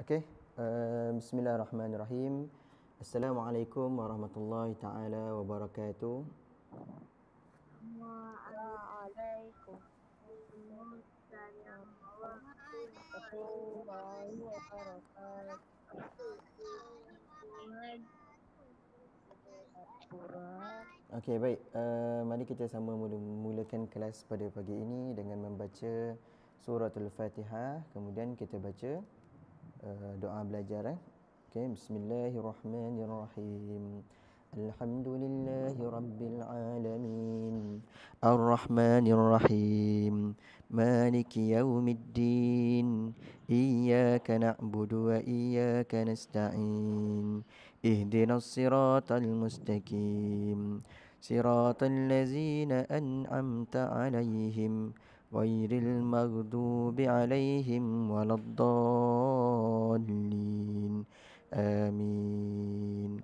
Okey. Bismillahirrahmanirrahim. Assalamualaikum warahmatullahi taala wabarakatuh. Waalaikumsalam warahmatullahi wabarakatuh. Okey, baik. Mari kita sama mulakan kelas pada pagi ini dengan membaca suratul Fatihah, kemudian kita baca doa belajar. Okey, bismillahirrahmanirrahim. Alhamdulillahi rabbil alamin. Ar-Rahmanir Rahim. Maliki yaumiddin. Iyyaka na'budu wa iyyaka nasta'in. Ihdinas siratal mustaqim. Siratal ladzina an'amta 'alaihim ghairil maghdubi 'alaihim waladdallin. Amin.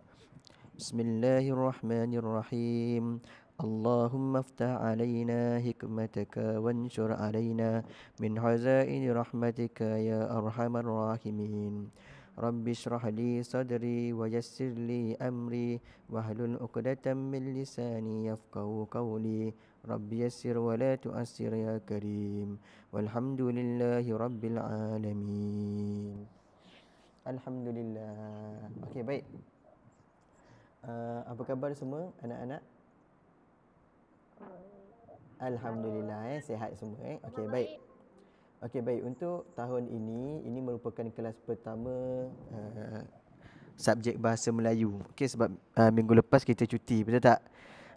Bismillahirrahmanirrahim. Allahumma aftah alaina hikmataka wanshur alaina min hazaini rahmatika ya arhamar rahimin. Rabbi shrah li sadri wa yassir li amri wahlul 'uqdatam min lisani yafqahu qawli. Rabbi yassir wa la tu'assir ya karim. Walhamdulillahi rabbil alamin. Alhamdulillah. Okey, baik. Apa khabar semua anak-anak? Alhamdulillah, sihat semua. Okey, baik. Okey, baik. Untuk tahun ini merupakan kelas pertama subjek bahasa Melayu. Okey, sebab minggu lepas kita cuti, betul tak?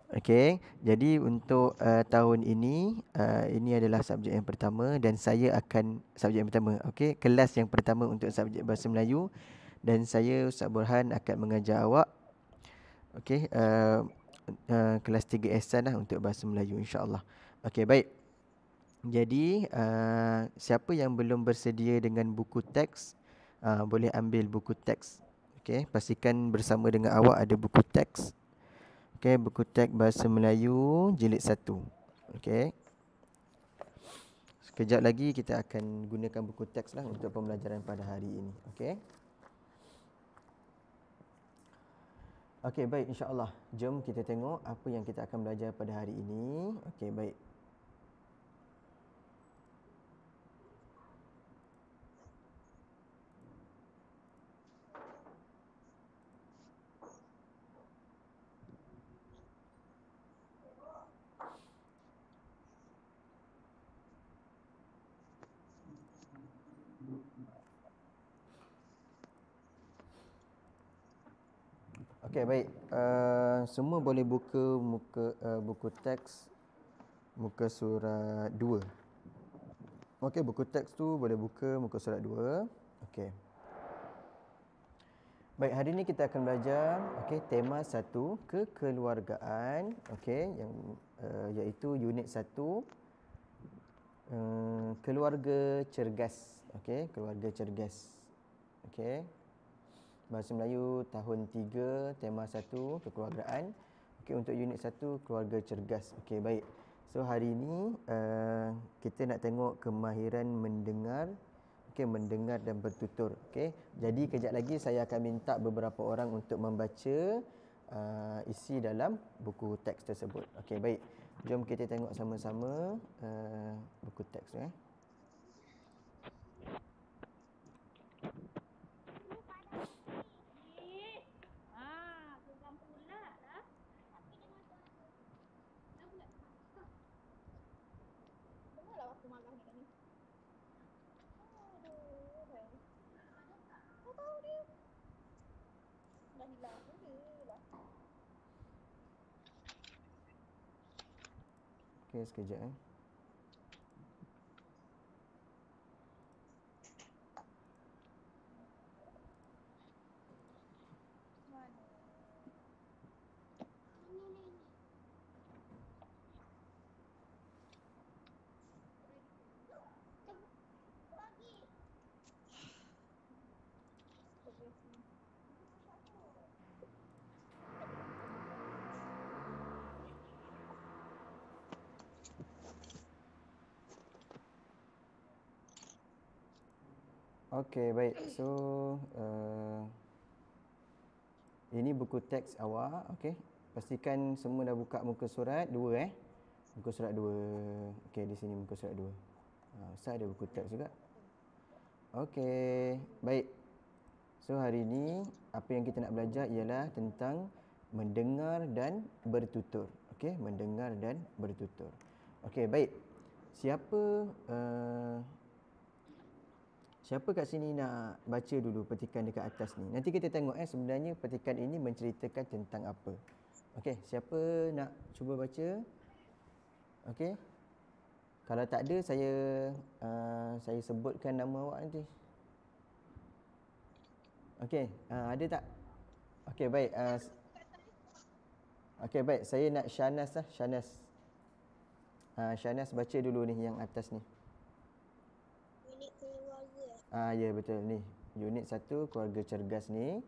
Okey, jadi untuk tahun ini adalah subjek yang pertama dan saya akan subjek yang pertama. Okey, kelas yang pertama untuk subjek bahasa Melayu dan saya Ustaz Burhan akan mengajar awak. Okey, kelas 3 Ehsan lah untuk bahasa Melayu, insya-Allah. Okey, baik. Jadi siapa yang belum bersedia dengan buku teks boleh ambil buku teks. Okey, pastikan bersama dengan awak ada buku teks. Okey, buku teks bahasa Melayu jilid 1. Okey. Sekejap lagi kita akan gunakan buku teks lah untuk pembelajaran pada hari ini. Okey. Okey, baik, insya-Allah. Jom kita tengok apa yang kita akan belajar pada hari ini. Okey, baik. Okey, baik. Semua boleh buka buku teks muka surat 2. Okey, buku teks tu boleh buka muka surat 2. Okey. Baik, hari ini kita akan belajar tema 1, kekeluargaan, yang iaitu unit 1, keluarga cergas. Keluarga cergas. Bahasa Melayu tahun 3, tema 1, kekeluargaan. Untuk unit 1, keluarga cergas. Baik. So hari ini kita nak tengok kemahiran mendengar, mendengar dan bertutur. Jadi kejap lagi saya akan minta beberapa orang untuk membaca isi dalam buku teks tersebut. Baik. Jom kita tengok sama-sama buku teks tu. Okey, sekejap. Okey, baik. So, ini buku teks awak, okey. Pastikan semua dah buka muka surat 2 Muka surat 2. Okey, di sini muka surat 2. Ustaz ada buku teks juga. Okey, baik. So, hari ini apa yang kita nak belajar ialah tentang mendengar dan bertutur. Okey, mendengar dan bertutur. Okey, baik. Siapa kat sini nak baca dulu petikan dekat atas ni? Nanti kita tengok sebenarnya petikan ini menceritakan tentang apa. Okey, siapa nak cuba baca? Okey. Kalau tak ada saya sebutkan nama awak nanti. Okey, ada tak? Okey, baik. Okey, baik. Saya nak Shanas lah, Shanas. Shanas baca dulu ni yang atas ni. Unit keluarga. Ya betul ni. Unit 1 keluarga cergas ni.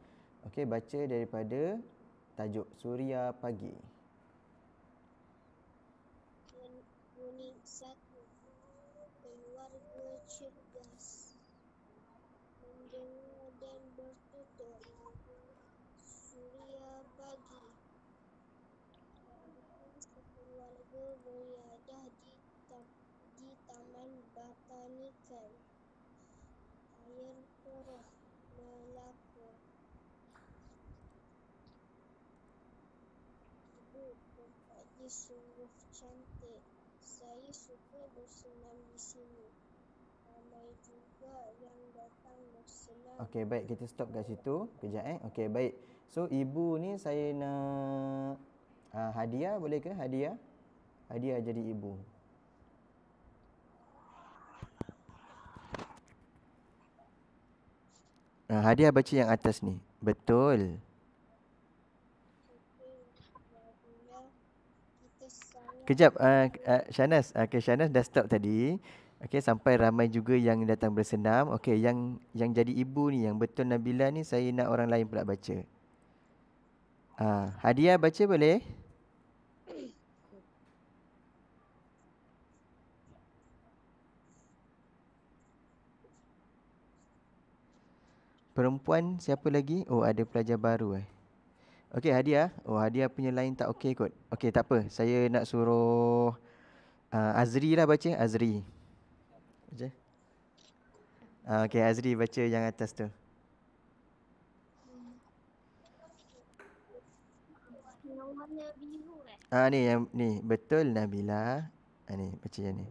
Okey, baca daripada tajuk Suria Pagi. Unit 1 keluarga cergas. Mendengar dan bertutur. Suria pagi. Sekeluarga beriadah di taman botanikan. Air keruh melapur. Ibu, tempat ini sungguh cantik. Saya suka bersenam di sini. Ramai juga yang datang bersenam. Okey, baik. Kita stop kat situ. Kejap Okey, baik. So, ibu ni saya nak Hadiah boleh ke? Hadiah? Hadiah jadi ibu. Hadiah baca yang atas ni. Betul. Kejap, Shanas. Okey, Shanas dah stop tadi. Okey, sampai ramai juga yang datang bersenam. Okey, yang jadi ibu ni, yang betul Nabila ni, saya nak orang lain pula baca. Hadiah baca boleh? Perempuan siapa lagi? Oh, ada pelajar baru Okey, Hadiah. Oh, Hadiah punya line tak okey kot. Okey, tak apa. Saya nak suruh Azri lah baca. Azri. Baca. Okey, Azri baca yang atas tu. Yang warna biru Ni yang ni. Betul Nabila. Ni baca yang ni.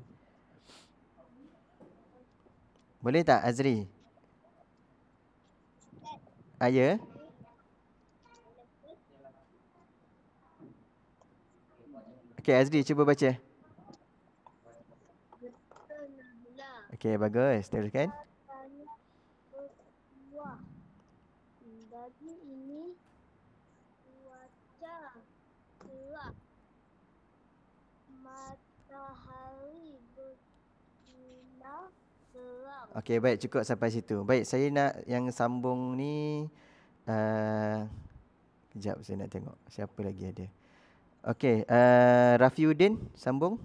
Boleh tak Azri? Ya. Okey, Azri cuba baca. Betul Nabila. Okey, bagus. Teruskan. Tanya bertuah. Pagi ini cuaca cerah. Matahari bersinar terang. Okey, baik, cukup sampai situ. Baik, saya nak yang sambung ni kejap saya nak tengok siapa lagi ada. Okey, Rafiuddin sambung.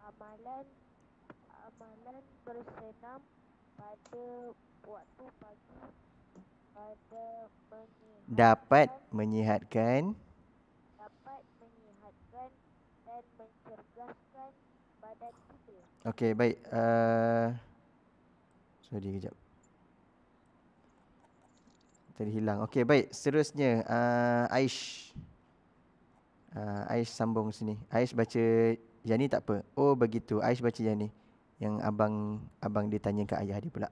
Amalan bersenam pada waktu pagi pada Dapat menyihatkan dan mencerdaskan badan kita. Okey, baik. Sorry kejap. Tadi hilang. Okey, baik. Seterusnya Aish. Aish sambung sini. Aish baca yang ni tak apa. Oh, begitu. Aish baca yang ni. Yang abang dia tanya ke ayah dia pula.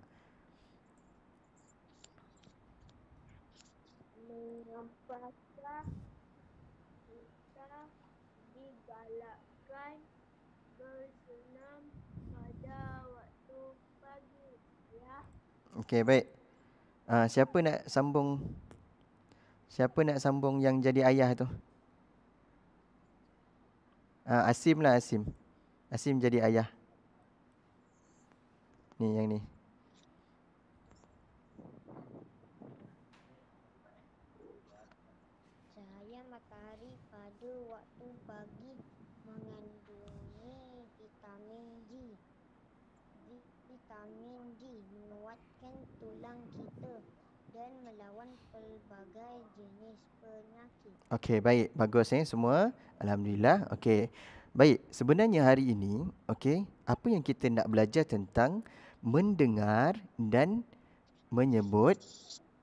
Mengapakah kita digalakkan bersenam pada waktu pagi, ya? Okey, baik. Siapa nak sambung yang jadi ayah tu? Asim lah, Asim. Asim jadi ayah. Ni yang ni. Cahaya matahari pada waktu pagi mengandungi vitamin D vitamin D menguatkan tulang kita dan melawan pelbagai jenis penyakit. Okey, baik. Bagus semua. Alhamdulillah. Okey. Baik, sebenarnya hari ini, okey, apa yang kita nak belajar tentang mendengar dan menyebut,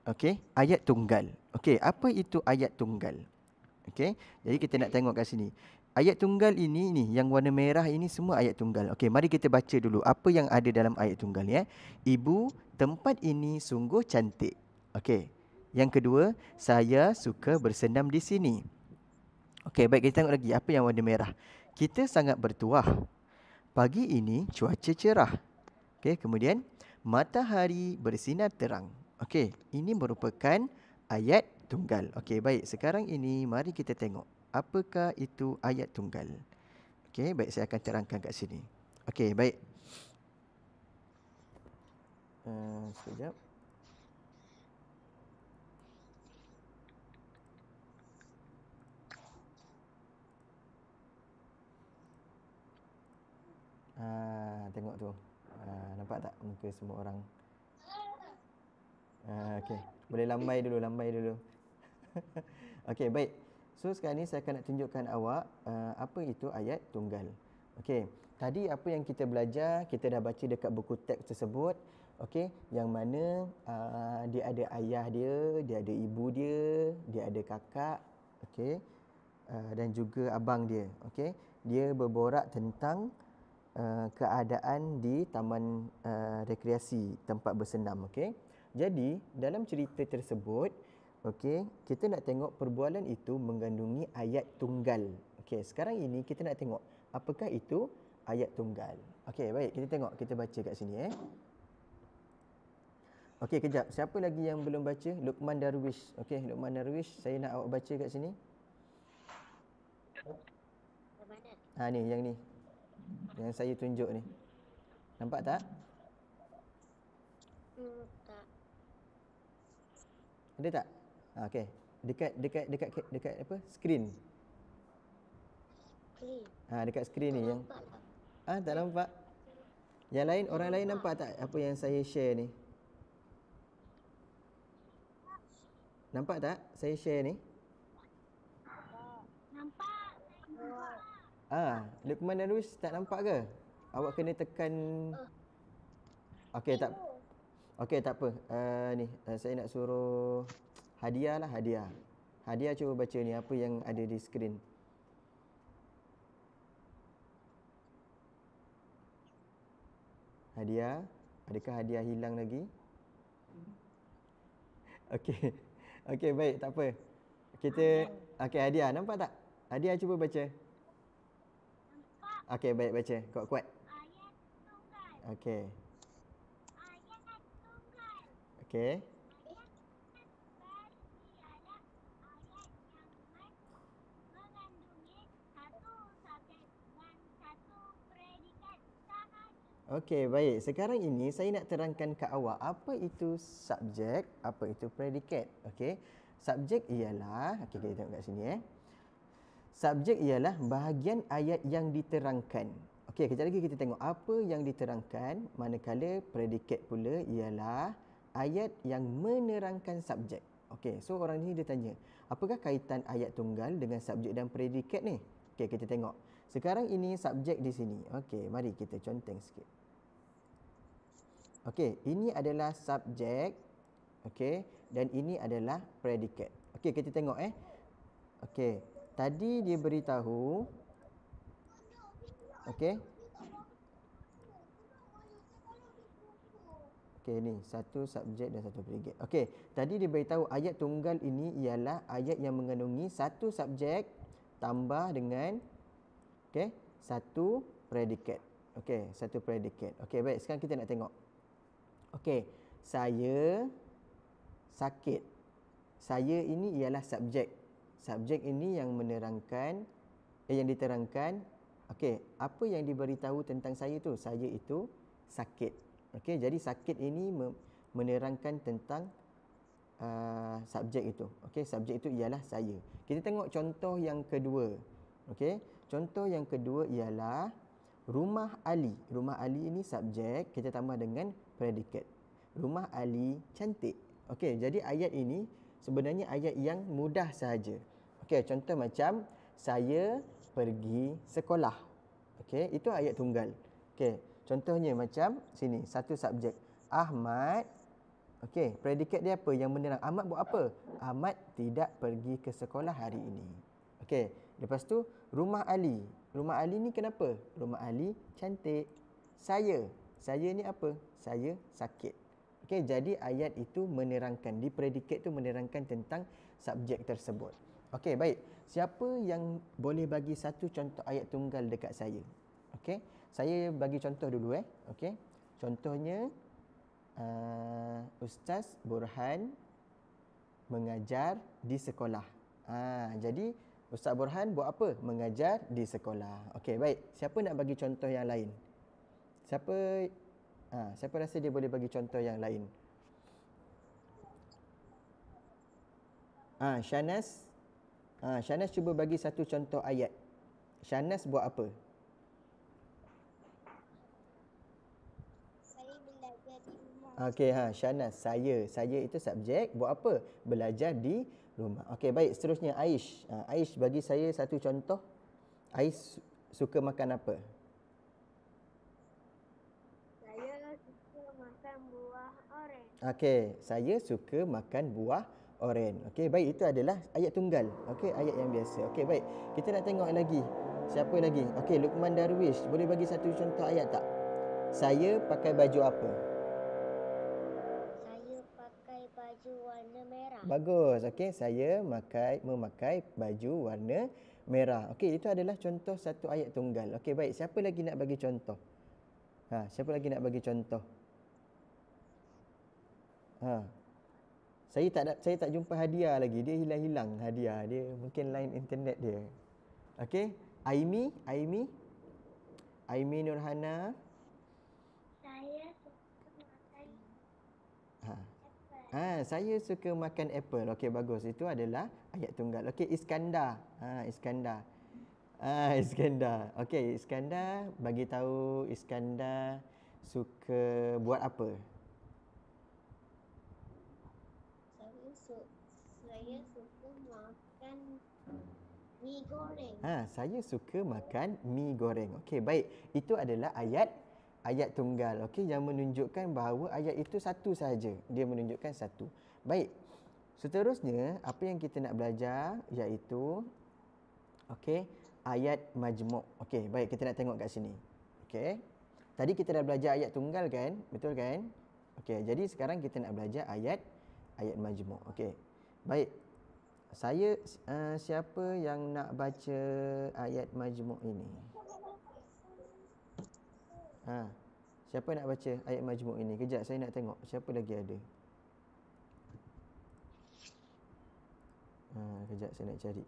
okey, ayat tunggal. Okey, apa itu ayat tunggal? Okey, jadi kita nak tengok kat sini. Ayat tunggal ini yang warna merah ini semua ayat tunggal. Okey, mari kita baca dulu apa yang ada dalam ayat tunggal ya. Ibu, tempat ini sungguh cantik. Okey. Yang kedua, saya suka bersenam di sini. Okey, baik, kita tengok lagi apa yang warna merah. Kita sangat bertuah. Pagi ini cuaca cerah. Okey, kemudian matahari bersinar terang. Okey, ini merupakan ayat tunggal. Okey, baik. Sekarang ini mari kita tengok apakah itu ayat tunggal. Okey, baik, saya akan terangkan kat sini. Okey, baik. Sekejap. Tengok tu. Nampak tak muka semua orang? Okey. Boleh lambai dulu. Okey, baik. So sekarang ni saya akan nak tunjukkan awak apa itu ayat tunggal. Okey. Tadi apa yang kita belajar, kita dah baca dekat buku teks tersebut. Okey, yang mana dia ada ayah dia ada ibu dia ada kakak, okey. Dan juga abang dia, okey. Dia berborak tentang keadaan di taman rekreasi, tempat bersenam, okey. Jadi, dalam cerita tersebut, okey, kita nak tengok perbualan itu mengandungi ayat tunggal. Okey, sekarang ini kita nak tengok apakah itu ayat tunggal. Okey, baik, kita tengok, kita baca kat sini Okey, kejap. Siapa lagi yang belum baca? Luqman Darwish. Okey, Luqman Darwish, saya nak awak baca kat sini. Ni, yang ni. Yang saya tunjuk ni. Nampak tak? Tak. Ada tak? Okey. Dekat apa? Skrin. Dekat skrin ni yang tak nampak. Yang lain, orang lain nampak tak apa yang saya share ni? Nampak tak saya share ni? Nampak. Luqman Darwish tak nampak ke? Awak kena tekan. Okey, tak. Okey, tak apa. Saya nak suruh Hadiah lah, Hadiah. Hadiah cuba baca ni apa yang ada di skrin. Hadiah, adakah Hadiah hilang lagi? Okey. Okey, baik, tak apa. Okey, Hadiah, nampak tak? Hadiah cuba baca. Okey, baik, baca. Kuat-kuat. Ayat tunggal. Okey. Ayat tunggal. Okey. Ayat tunggal ialah ayat yang mengandungi satu subjek dan satu predikat sahaja. Okey, baik. Sekarang ini saya nak terangkan ke awak apa itu subjek, apa itu predikat. Okey. Subjek ialah, okey, kita tengok kat sini Subjek ialah bahagian ayat yang diterangkan. Okey, kejap lagi kita tengok apa yang diterangkan, manakala predikat pula ialah ayat yang menerangkan subjek. Okey, so orang ni dia tanya, apakah kaitan ayat tunggal dengan subjek dan predikat ni? Okey, kita tengok. Sekarang ini subjek di sini. Okey, mari kita conteng sikit. Okey, ini adalah subjek. Okey, dan ini adalah predikat. Okey, kita tengok Okey, tadi dia beritahu. Okey. Okey, ni satu subjek dan satu predikat. Okey, tadi dia beritahu ayat tunggal ini ialah ayat yang mengandungi satu subjek tambah dengan satu predikat. Okey, satu predikat. Okey, baik, sekarang kita nak tengok. Okey, saya sakit. Saya ini ialah subjek. Subjek ini yang menerangkan yang diterangkan. Okey, apa yang diberitahu tentang saya tu? Saya itu sakit. Okey, jadi sakit ini menerangkan tentang subjek itu. Okey, subjek itu ialah saya. Kita tengok contoh yang kedua. Okey, contoh yang kedua ialah Rumah Ali. Rumah Ali ini subjek, kita tambah dengan predikat. Rumah Ali cantik. Okey, jadi ayat ini sebenarnya ayat yang mudah sahaja. Okey, contoh macam saya pergi sekolah. Okey, itu ayat tunggal. Okey, contohnya macam sini, satu subjek. Ahmad. Okey, predikat dia apa? Yang menerang. Ahmad buat apa? Ahmad tidak pergi ke sekolah hari ini. Okey, lepas tu rumah Ali. Rumah Ali ni kenapa? Rumah Ali cantik. Saya ni apa? Saya sakit. Okey, jadi ayat itu menerangkan, di predikat tu menerangkan tentang subjek tersebut. Okey, baik. Siapa yang boleh bagi satu contoh ayat tunggal dekat saya? Okey, saya bagi contoh dulu Okey. Contohnya Ustaz Burhan mengajar di sekolah. Jadi Ustaz Burhan buat apa? Mengajar di sekolah. Okey, baik. Siapa nak bagi contoh yang lain? Siapa rasa dia boleh bagi contoh yang lain? Shanas. Shanas cuba bagi satu contoh ayat. Shanas buat apa? Saya belajar di rumah. Okey, Shanas, saya itu subjek, buat apa? Belajar di rumah. Okey, baik, seterusnya Aish. Aish bagi saya satu contoh. Aish suka makan apa? Saya suka makan buah oren. Okey, saya suka makan buah oren. Okey, baik, itu adalah ayat tunggal. Okey, ayat yang biasa. Okey, baik. Kita nak tengok lagi. Siapa lagi? Okey, Luqman Darwish, boleh bagi satu contoh ayat tak? Saya pakai baju apa? Saya pakai baju warna merah. Bagus. Okey, saya memakai baju warna merah. Okey, itu adalah contoh satu ayat tunggal. Okey, baik. Siapa lagi nak bagi contoh? Siapa lagi nak bagi contoh? Saya tak jumpa hadiah lagi. Dia hilang-hilang hadiah. Dia mungkin line internet dia. Okey, Aimi Nurhana. Saya suka makan Saya suka makan apple. Okey, bagus. Itu adalah ayat tunggal. Okey, Iskandar. Iskandar. Okey, Iskandar bagi tahu Iskandar suka buat apa? Saya suka makan mi goreng. Saya suka makan mi goreng. Okey, baik. Itu adalah ayat tunggal. Okey, yang menunjukkan bahawa ayat itu satu sahaja. Dia menunjukkan satu. Baik. Seterusnya, apa yang kita nak belajar iaitu okey, ayat majmuk. Okey, baik, kita nak tengok kat sini. Okey. Tadi kita dah belajar ayat tunggal kan? Betul kan? Okey, jadi sekarang kita nak belajar ayat majmuk. Okey. Baik. Siapa yang nak baca ayat majmuk ini? Siapa nak baca ayat majmuk ini? Kejap, saya nak tengok siapa lagi ada. Kejap, saya nak cari.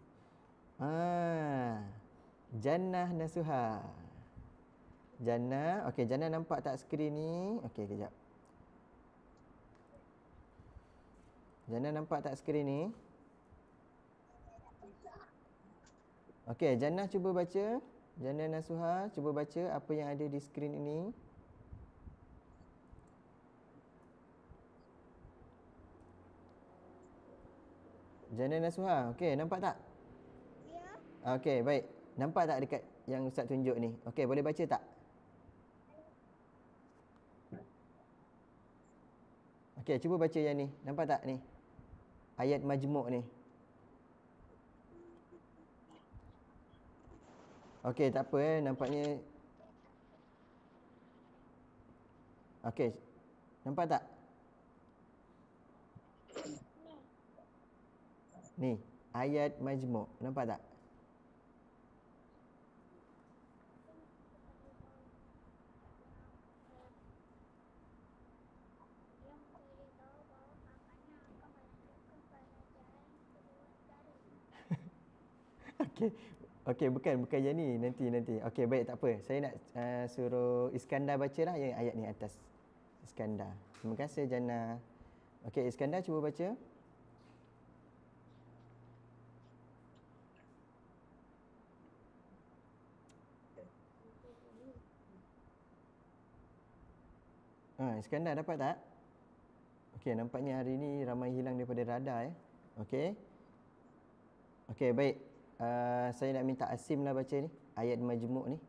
Jannah Nasuha. Jannah. Okey, Jannah nampak tak skrin ni? Okey, kejap. Jannah nampak tak skrin ni? Okey, Jannah cuba baca. Jannah Nasuha, cuba baca apa yang ada di skrin ini. Jannah Nasuha, okey, nampak tak? Ya. Okey, baik. Nampak tak dekat yang Ustaz tunjuk ni? Okey, boleh baca tak? Okey, cuba baca yang ni. Nampak tak ni? Ayat majmuk ni. Okey, tak apa nampaknya. Okey. Nampak tak? Ni, ayat majmuk. Nampak tak? yang beritahu bahwa kakaknya akan melanjutkan pelajaran keluarga. Okey. Okey, bukan yang ni. Nanti. Okey, baik, tak apa. Saya nak suruh Iskandar bacalah yang ayat ni atas. Iskandar. Terima kasih Jannah. Okey, Iskandar cuba baca. Iskandar dapat tak? Okey, nampaknya hari ni ramai hilang daripada radar Okey. Okey, baik. Saya nak minta Asim lah baca ni, ayat majmuk ni.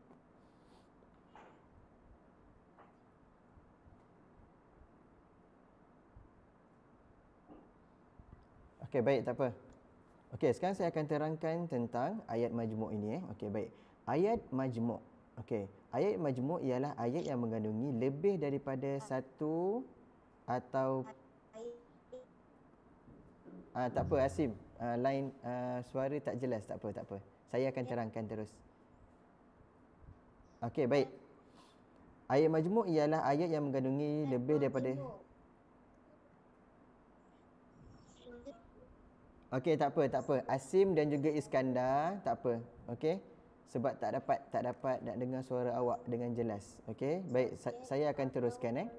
Okey, baik, tak apa. Okey, sekarang saya akan terangkan tentang ayat majmuk ini Okey, baik. Ayat majmuk. Okey, ayat majmuk ialah ayat yang mengandungi lebih daripada satu atau tak apa Asim, line suara tak jelas, tak apa. Saya akan terangkan terus. Okey, baik. Ayat majmuk ialah ayat yang mengandungi lebih daripada Okey, tak apa. Asim dan juga Iskandar, tak apa. Okey. Sebab tak dapat nak dengar suara awak dengan jelas. Okey. Baik, saya akan teruskan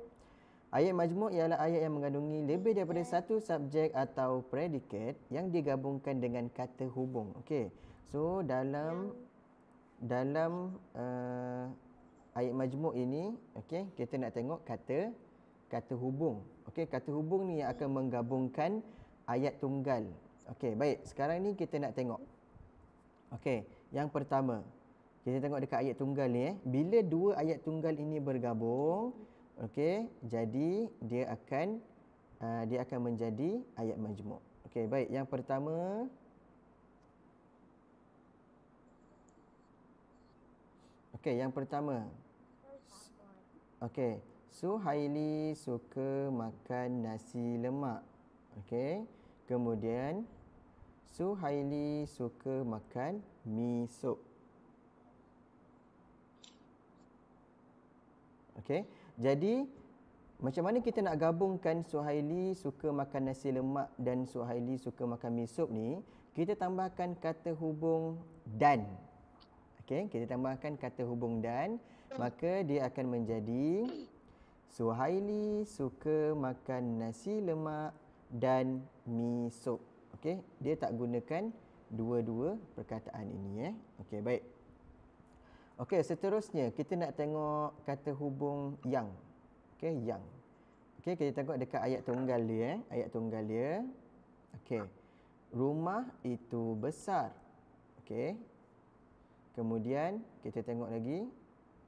Ayat majmuk ialah ayat yang mengandungi lebih daripada satu subjek atau predikat yang digabungkan dengan kata hubung. Okey. So dalam ayat majmuk ini, okey, kita nak tengok kata hubung. Okey, kata hubung ni yang akan menggabungkan ayat tunggal. Okey, baik. Sekarang ni kita nak tengok. Okey, yang pertama, kita tengok dekat ayat tunggal ni bila dua ayat tunggal ini bergabung, okey, jadi dia akan menjadi ayat majmuk. Okey, baik. Yang pertama, okey, Suhaili suka makan nasi lemak. Okey. Kemudian Suhaili suka makan mi sup. Okey. Jadi macam mana kita nak gabungkan Suhaili suka makan nasi lemak dan Suhaili suka makan mi sup ni? Kita tambahkan kata hubung dan. Okey, kita tambahkan kata hubung dan, maka dia akan menjadi Suhaili suka makan nasi lemak dan mi sup. Okey, dia tak gunakan dua-dua perkataan ini Okey, baik. Okey, seterusnya kita nak tengok kata hubung yang. Okey, yang. Okey, kita tengok dekat ayat tunggal dia ayat tunggal dia. Okey. Rumah itu besar. Okey. Kemudian kita tengok lagi.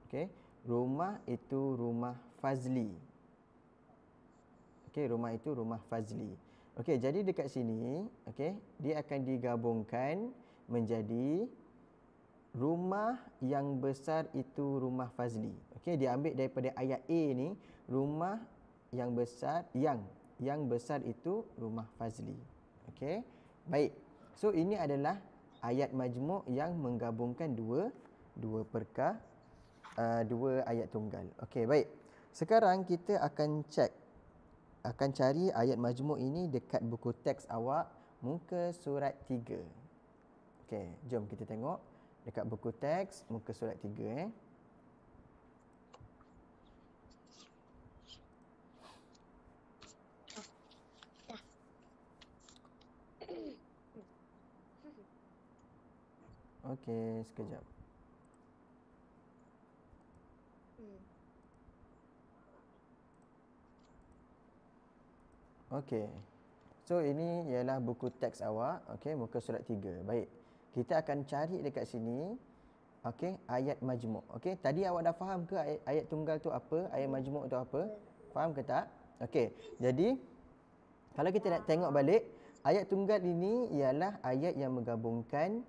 Okey, rumah itu rumah Fazli. Okey, rumah itu rumah Fazli. Okey, jadi dekat sini, okey, dia akan digabungkan menjadi rumah yang besar itu rumah Fazli. Okey, dia ambil daripada ayat A ni, rumah yang besar yang besar itu rumah Fazli. Okey. Baik. So ini adalah ayat majmuk yang menggabungkan dua ayat tunggal. Okey, baik. Sekarang kita akan cari ayat majmuk ini dekat buku teks awak muka surat 3. Okey, jom kita tengok dekat buku teks muka surat 3 Okey, sekejap. Okey. So ini ialah buku teks awak, okey, muka surat 3. Baik. Kita akan cari dekat sini, okey, ayat majmuk. Okey, tadi awak dah faham ke ayat tunggal tu apa, ayat majmuk tu apa? Faham ke tak? Okey. Jadi kalau kita nak tengok balik, ayat tunggal ini ialah ayat yang menggabungkan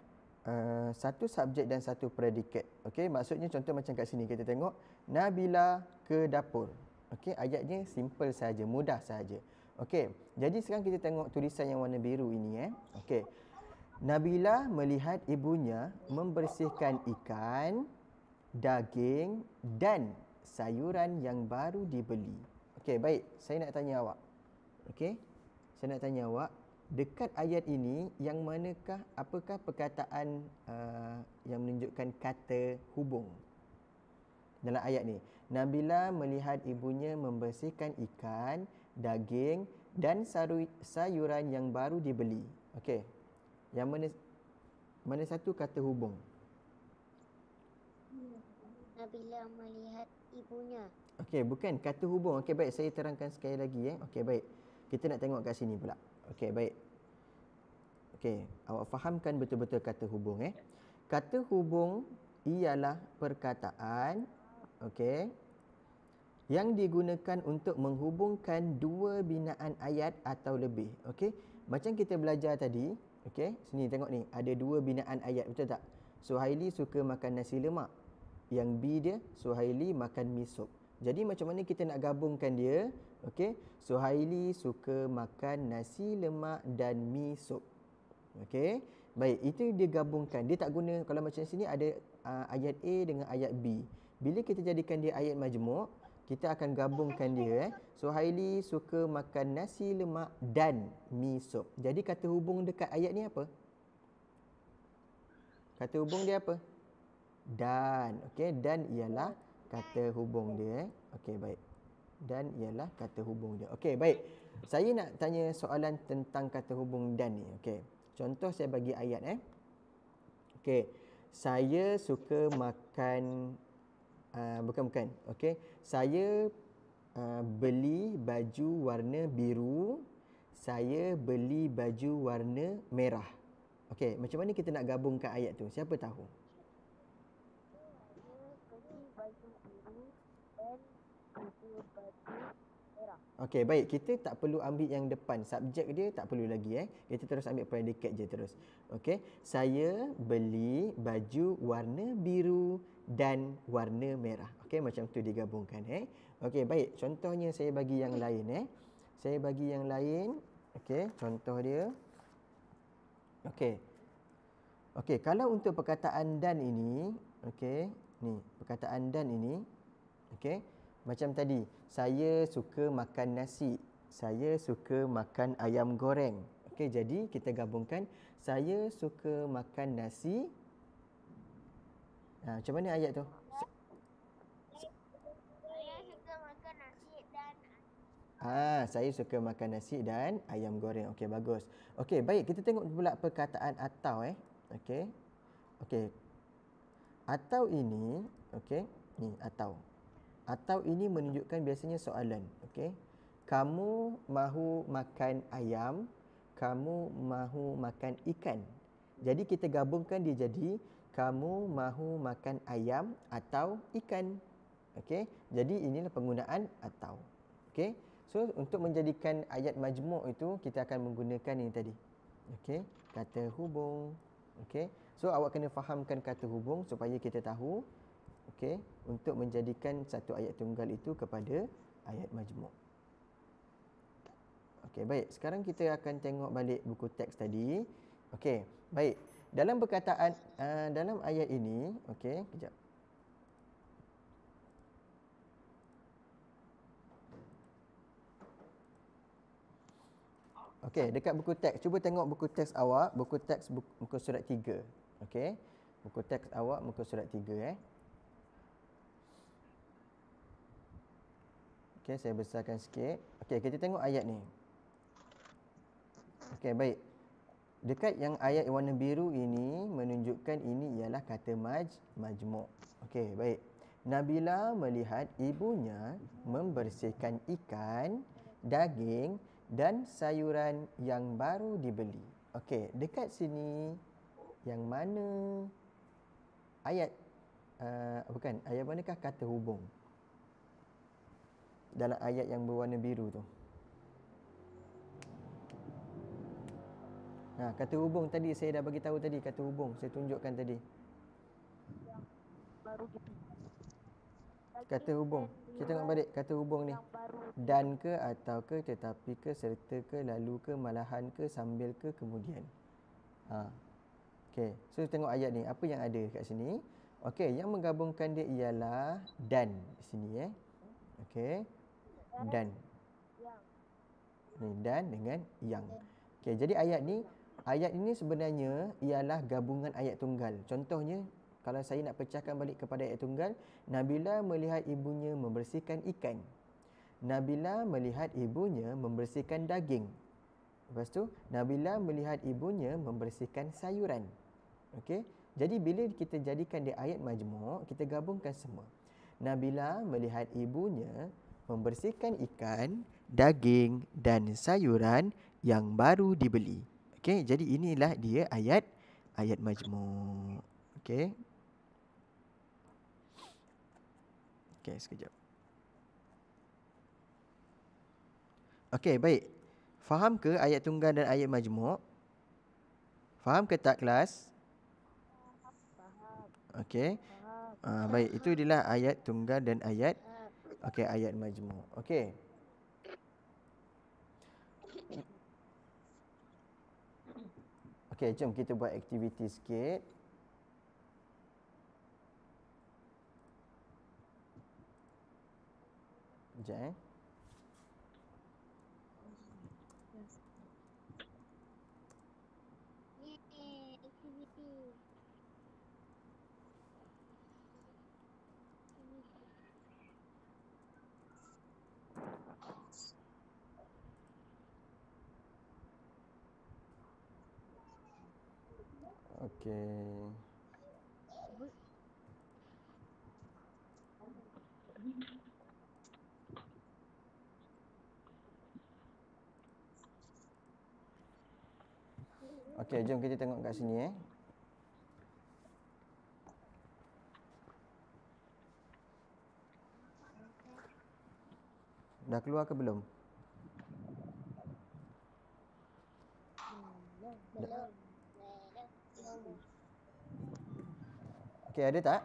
satu subjek dan satu predikat. Okey, maksudnya contoh macam kat sini kita tengok Nabila ke dapur. Okey, ayatnya simple saja, mudah saja. Okey, jadi sekarang kita tengok tulisan yang warna biru ini Okey. Nabila melihat ibunya membersihkan ikan, daging dan sayuran yang baru dibeli. Okey, baik. Saya nak tanya awak. Okey. Saya nak tanya awak, dekat ayat ini yang manakah, apakah perkataan yang menunjukkan kata hubung dalam ayat ni? Nabila melihat ibunya membersihkan ikan, daging dan sayuran yang baru dibeli. Okey. Yang mana satu kata hubung? Nabila melihat ibunya. Okey, bukan kata hubung. Okey, baik, saya terangkan sekali lagi Okey, baik. Kita nak tengok kat sini pula. Okey, baik. Okey, awak fahamkan betul-betul kata hubung Kata hubung ialah perkataan yang digunakan untuk menghubungkan dua binaan ayat atau lebih. Okey. Macam kita belajar tadi, sini tengok ni, ada dua binaan ayat, betul tak? Suhaili suka makan nasi lemak. Yang B dia, Suhaili makan mi sup. Jadi macam mana kita nak gabungkan dia? Suhaili suka makan nasi lemak dan mi sup. Baik, itu dia gabungkan. Dia tak guna, kalau macam sini ada ayat A dengan ayat B. Bila kita jadikan dia ayat majmuk, kita akan gabungkan dia Suhaili suka makan nasi lemak dan mi sup. Jadi kata hubung dekat ayat ni apa? Kata hubung dia apa? Dan. Dan ialah kata hubung dia. Baik. Dan ialah kata hubung dia. Baik. Saya nak tanya soalan tentang kata hubung dan ni. Contoh saya bagi ayat Saya suka makan bukan. Saya beli baju warna biru. Saya beli baju warna merah. Macam mana kita nak gabungkan ayat tu? Siapa tahu? Saya beli baju biru dan beli baju merah. Baik. Kita tak perlu ambil yang depan. Subjek dia tak perlu lagi Kita terus ambil predicate je terus. Saya beli baju warna biru dan warna merah. Macam tu digabungkan baik. Contohnya saya bagi yang lain Saya bagi yang lain. Contoh dia. Kalau untuk perkataan dan ini, ni perkataan dan ini, macam tadi, saya suka makan nasi, saya suka makan ayam goreng. Jadi kita gabungkan, saya suka makan nasi. Macam mana ayat tu? Saya suka makan nasi dan Saya suka makan nasi dan ayam goreng. Bagus. Baik, kita tengok pula perkataan atau Atau ini, ni atau. Atau ini menunjukkan biasanya soalan. Kamu mahu makan ayam, kamu mahu makan ikan. Jadi kita gabungkan dia jadi kamu mahu makan ayam atau ikan. Jadi inilah penggunaan atau. So untuk menjadikan ayat majmuk itu kita akan menggunakan ini tadi. Kata hubung. So awak kena fahamkan kata hubung supaya kita tahu untuk menjadikan satu ayat tunggal itu kepada ayat majmuk. Baik. Sekarang kita akan tengok balik buku teks tadi. Baik. Dalam perkataan dalam ayat ini, kejap. Dekat buku teks, cuba tengok buku teks awak, buku teks muka surat 3. Buku teks awak muka surat 3 saya besarkan sikit. Kita tengok ayat ni. Baik. Dekat yang ayat warna biru ini menunjukkan ini ialah kata majmuk. Baik. Nabila melihat ibunya membersihkan ikan, daging dan sayuran yang baru dibeli. Dekat sini yang mana ayat bukan, ayat manakah kata hubung? Dalam ayat yang berwarna biru tu. Kata hubung tadi saya dah bagi tahu tadi, kata hubung saya tunjukkan tadi. baru dibeli. Kata hubung. Kita tengok balik kata hubung ni. Dan ke, atau ke, tetapi ke, serta ke, lalu ke, malahan ke, sambil ke, kemudian. So tengok ayat ni, apa yang ada kat sini? Yang menggabungkan dia ialah dan di sini Dan. Ni dan dengan yang. Jadi ayat ini sebenarnya ialah gabungan ayat tunggal. Contohnya, kalau saya nak pecahkan balik kepada ayat tunggal, Nabila melihat ibunya membersihkan ikan. Nabila melihat ibunya membersihkan daging. Lepas tu, Nabila melihat ibunya membersihkan sayuran. Jadi bila kita jadikan dia ayat majmuk, kita gabungkan semua. Nabila melihat ibunya membersihkan ikan, daging dan sayuran yang baru dibeli. Okey, jadi inilah dia ayat majmu'. Okey. Okey, sekejap. Okey, baik. Faham ke ayat tunggal dan ayat majmu'? Faham ke tak kelas? Faham. Okey. Faham. Baik, itu adalah ayat tunggal dan ayat ayat majmu'. Okey. Okey, jom kita buat aktiviti sikit. Sekejap. Aktiviti. Okey. Okey, jom kita tengok kat sini Dah keluar ke belum? Belum. Okey, ada tak?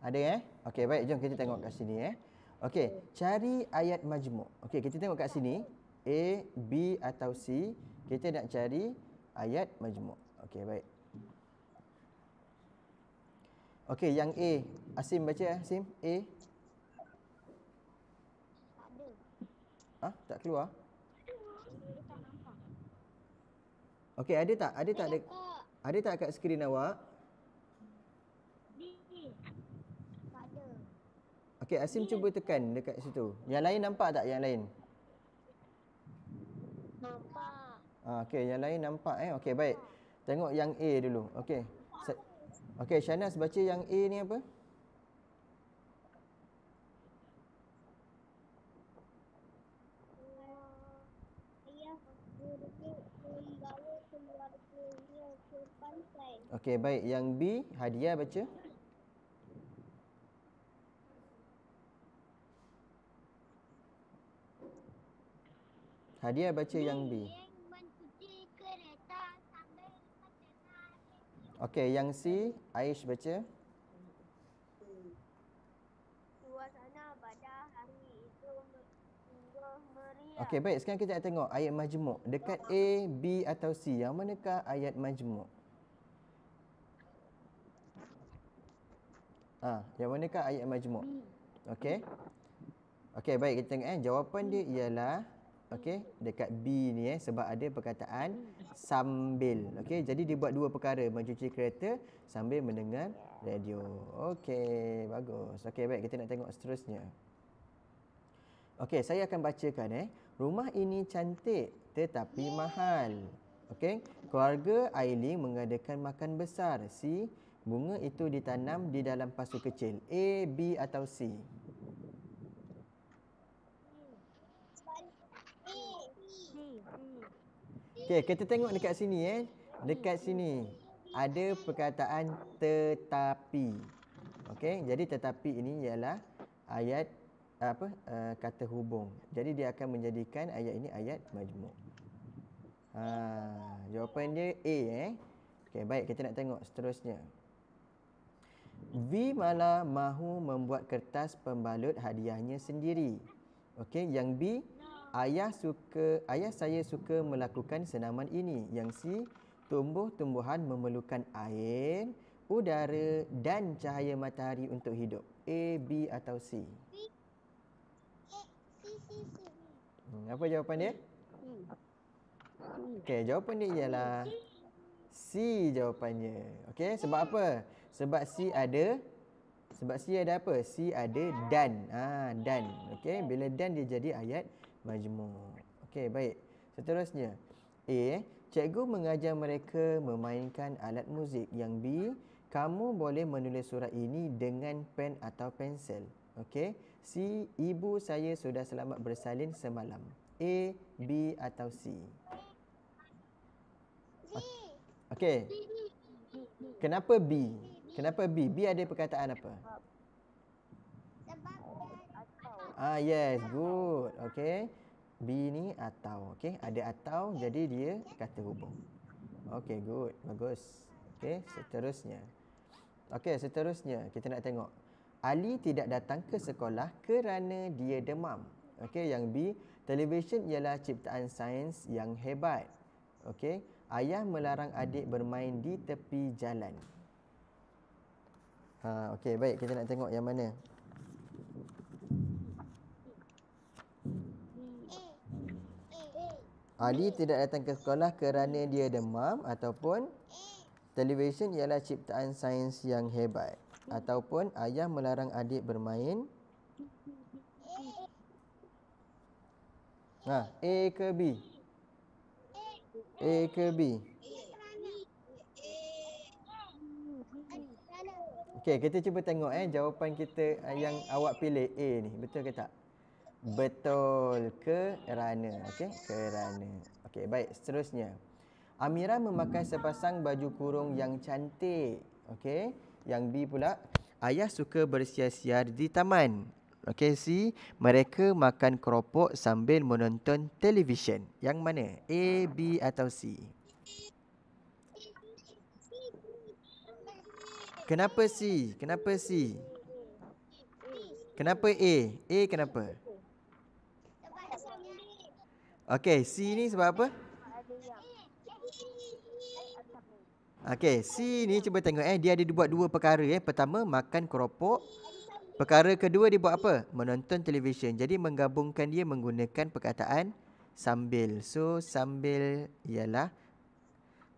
Ada Okey, baik, jom kita tengok kat sini Okey, cari ayat majmu'. Okey, kita tengok kat sini A, B atau C. Kita nak cari ayat majmu'. Okey, baik. Okey, yang A. Asim baca Asim. A. Tak keluar? Okey, ada tak? Ada tak kat skrin awak? Tak ada. Okey, Asim cuba tekan dekat situ. Yang lain nampak tak yang lain? Nampak. Okey, yang lain nampak Okey, baik. Tengok yang A dulu. Okey. Okey, Shanas baca yang A ni apa? Ayah berdik membawa keluarganya ke pantai. Okey, baik. Yang B, Hadiah baca. Hadiah baca yang B. Mencuci kereta sambil mendengar radio. Okey, yang C, Aish baca. Suasana pada hari itu sungguh meriah. Okey, baik. Sekarang kita nak tengok ayat majmu'. Dekat A, B atau C, yang manakah ayat majmu'? Yang manakah ayat majmu'? Okey. Okey, baik, kita tengok jawapan dia ialah dekat B ni sebab ada perkataan sambil. Okey, jadi dia buat dua perkara, mencuci kereta sambil mendengar radio. Okey, bagus. Okey, baik, kita nak tengok seterusnya. Okey, saya akan bacakan Rumah ini cantik tetapi mahal. Okey, keluarga Aileen mengadakan makan besar. C, bunga itu ditanam di dalam pasu kecil. A, B atau C? Okey, kita tengok dekat sini Dekat sini ada perkataan tetapi. Okey, jadi tetapi ini ialah ayat kata hubung. Jadi dia akan menjadikan ayat ini ayat majmu'. Jawapan dia A Okey, baik, kita nak tengok seterusnya. V malah mahu membuat kertas pembalut hadiahnya sendiri. Okey, yang B, ayah saya suka melakukan senaman ini. Yang C, tumbuh-tumbuhan memerlukan air, udara dan cahaya matahari untuk hidup. A, B atau C? Apa jawapan dia? Okey, jawapan dia ialah C jawapannya. Okey, sebab apa? Sebab C ada apa? C ada dan. Dan. Okey, bila dan dia jadi ayat majmu'. Okey, baik. Seterusnya. A, cikgu mengajar mereka memainkan alat muzik. Yang B, kamu boleh menulis surat ini dengan pen atau pensel. Okey. C, ibu saya sudah selamat bersalin semalam. A, B atau C? Okey. Kenapa B? Kenapa B? B ada perkataan apa? Sebab Yes, good. Okey. B ni atau. Okey, ada atau jadi dia kata hubung. Okey, good. Bagus. Okey, seterusnya. Okey, seterusnya kita nak tengok. Ali tidak datang ke sekolah kerana dia demam. Okey, yang B, televisyen ialah ciptaan sains yang hebat. Okey, ayah melarang adik bermain di tepi jalan. Okey, baik, kita nak tengok yang mana. Ali tidak datang ke sekolah kerana dia demam ataupun televisyen ialah ciptaan sains yang hebat ataupun ayah melarang adik bermain. A ke B? A ke B? Okey, kita cuba tengok jawapan kita yang awak pilih A ni. Betul ke tak? Betul, kerana. Okey, kerana. Okey, baik, seterusnya. Amira memakai sepasang baju kurung yang cantik. Okey, yang B pula, ayah suka bersiar-siar di taman. Okey, C, mereka makan keropok sambil menonton televisyen. Yang mana? A, B atau C? Kenapa C? Kenapa C? Kenapa A? A kenapa? Okey, C ni sebab apa? Okey, C ni cuba tengok dia ada buat dua perkara Pertama, makan keropok. Perkara kedua dia buat apa? Menonton televisyen. Jadi menggabungkan dia menggunakan perkataan sambil. So sambil ialah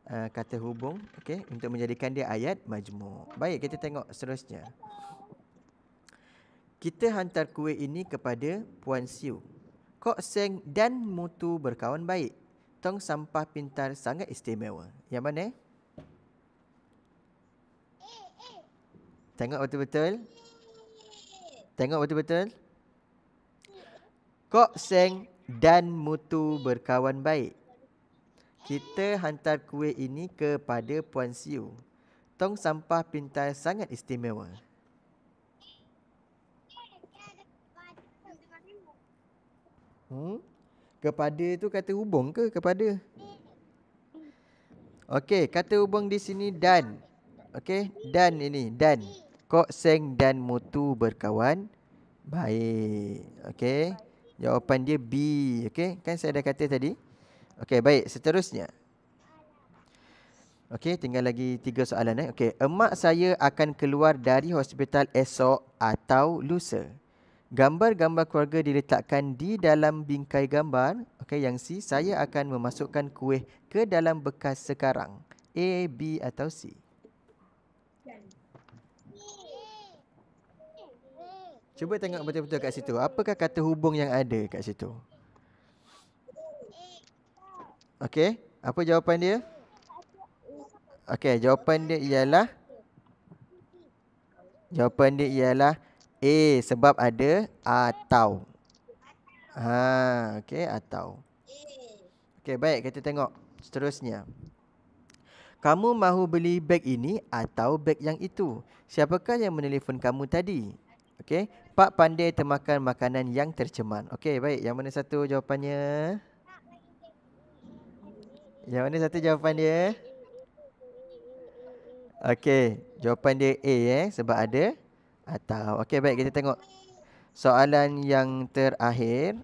kata hubung, okey, untuk menjadikan dia ayat majmuk. Baik, kita tengok seterusnya. Kita hantar kuih ini kepada Puan Siu. Kok Seng dan Mutu berkawan baik. Tong sampah pintar sangat istimewa. Yang mana? Tengok betul-betul. Tengok betul-betul. Kok Seng dan Mutu berkawan baik. Kita hantar kuih ini kepada Puan Siu. Tong sampah pintar sangat istimewa. Kepada tu kata hubung ke kepada? Okey, kata hubung di sini dan. Okey, dan ini, dan. Kok Seng dan Mutu berkawan baik. Okey, jawapan dia B. Okey, kan saya dah kata tadi. Okey, baik, seterusnya. Okey, tinggal lagi 3 soalan Okey, emak saya akan keluar dari hospital esok atau lusa. Gambar-gambar keluarga diletakkan di dalam bingkai gambar. Okey, yang C, saya akan memasukkan kuih ke dalam bekas sekarang. A, B atau C? Cuba tengok betul-betul kat situ. Apakah kata hubung yang ada kat situ? Okey, apa jawapan dia? Okey, jawapan dia ialah A, sebab ada atau. Okey, atau. Okey, baik, kita tengok seterusnya. Kamu mahu beli beg ini atau beg yang itu? Siapakah yang menelefon kamu tadi? Okey, Pak pandai termakan makanan yang tercemar. Okey, baik, yang mana satu jawapannya? Yang mana satu jawapan dia? Okey, jawapan dia A sebab ada atau. Okey, baik, kita tengok soalan yang terakhir.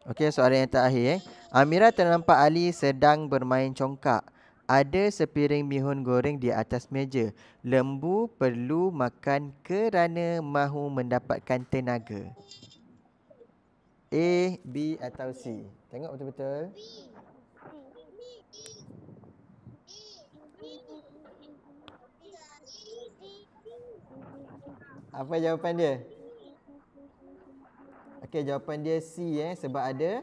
Okey, soalan yang terakhir Amira ternampak Ali sedang bermain congkak. Ada sepiring mihun goreng di atas meja. Lembu perlu makan kerana mahu mendapatkan tenaga. A, B atau C? Tengok betul-betul. Apa jawapan dia? Okey, jawapan dia C sebab ada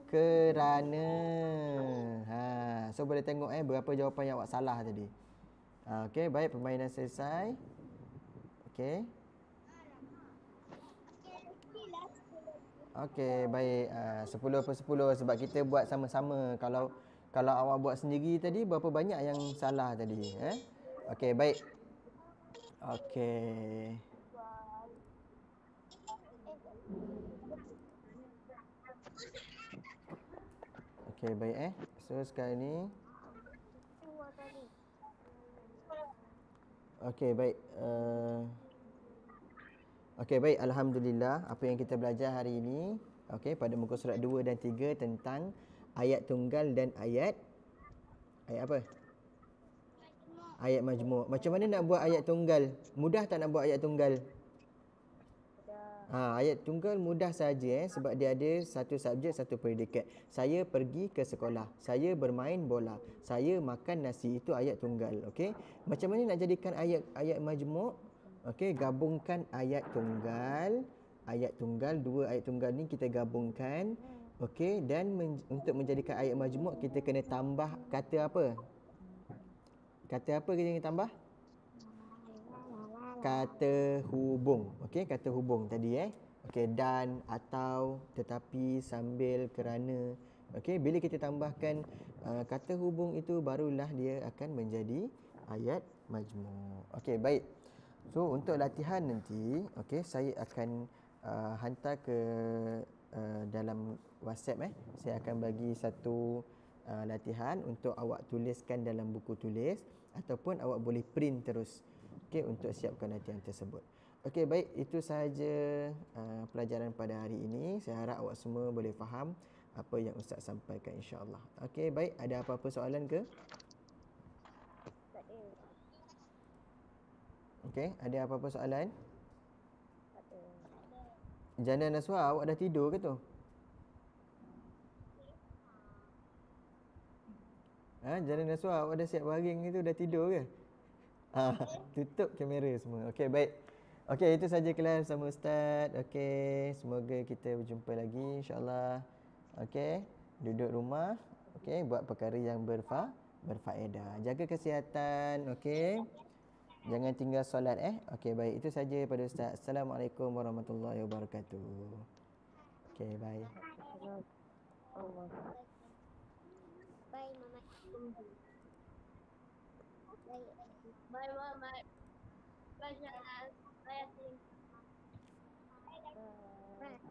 kerana. So boleh tengok berapa jawapan yang awak salah tadi. Okey, baik, permainan selesai. Okey. Okey, baik. 10 per 10 sebab kita buat sama-sama. Kalau awak buat sendiri tadi, berapa banyak yang salah tadi? Okey, baik. Okey. Okey, baik. So, sekarang ni. Okey, baik. Okey, baik. Alhamdulillah. Apa yang kita belajar hari ini, okey, pada muka surat 2 dan 3 tentang ayat tunggal dan ayat apa? Ayat majmuk. Macam mana nak buat ayat tunggal? Mudah tak nak buat ayat tunggal? Ayat tunggal mudah saja sebab dia ada satu subjek, satu predikat. Saya pergi ke sekolah. Saya bermain bola. Saya makan nasi. Itu ayat tunggal. Okey. Macam mana nak jadikan ayat majmuk? Okey, gabungkan ayat tunggal. Ayat tunggal, dua ayat tunggal ni kita gabungkan. Okey, dan untuk menjadikan ayat majmuk kita kena tambah kata apa? Kata apa kita kena tambah? Kata hubung. Okey, kata hubung tadi Okey, dan, atau, tetapi, sambil, kerana. Okey, bila kita tambahkan kata hubung itu barulah dia akan menjadi ayat majmuk. Okey, baik. So, untuk latihan nanti, okey, saya akan hantar ke dalam WhatsApp Saya akan bagi satu latihan untuk awak tuliskan dalam buku tulis ataupun awak boleh print terus. Okey, untuk siapkan latihan tersebut. Okey, baik, itu sahaja pelajaran pada hari ini. Saya harap awak semua boleh faham apa yang ustaz sampaikan, insya-Allah. Okey, baik, ada apa-apa soalan ke? Tak ada. Okey, ada apa-apa soalan? Tak ada. Jana Naswa, awak dah tidur ke tu? Jana Naswa, awak dah siap baring itu, dah tidur ke? Tutup kamera semua. Okey, baik. Okey, itu saja kelas sama ustaz. Okey, semoga kita berjumpa lagi, insya-Allah. Okey, duduk rumah. Okey, buat perkara yang berfaedah. Jaga kesihatan, okey. Jangan tinggal solat Okey, baik. Itu saja pada ustaz. Assalamualaikum warahmatullahi wabarakatuh. Okey, bye. Bye, Mama. Bye, Mama. Bye, Bye, Yasin. Bye.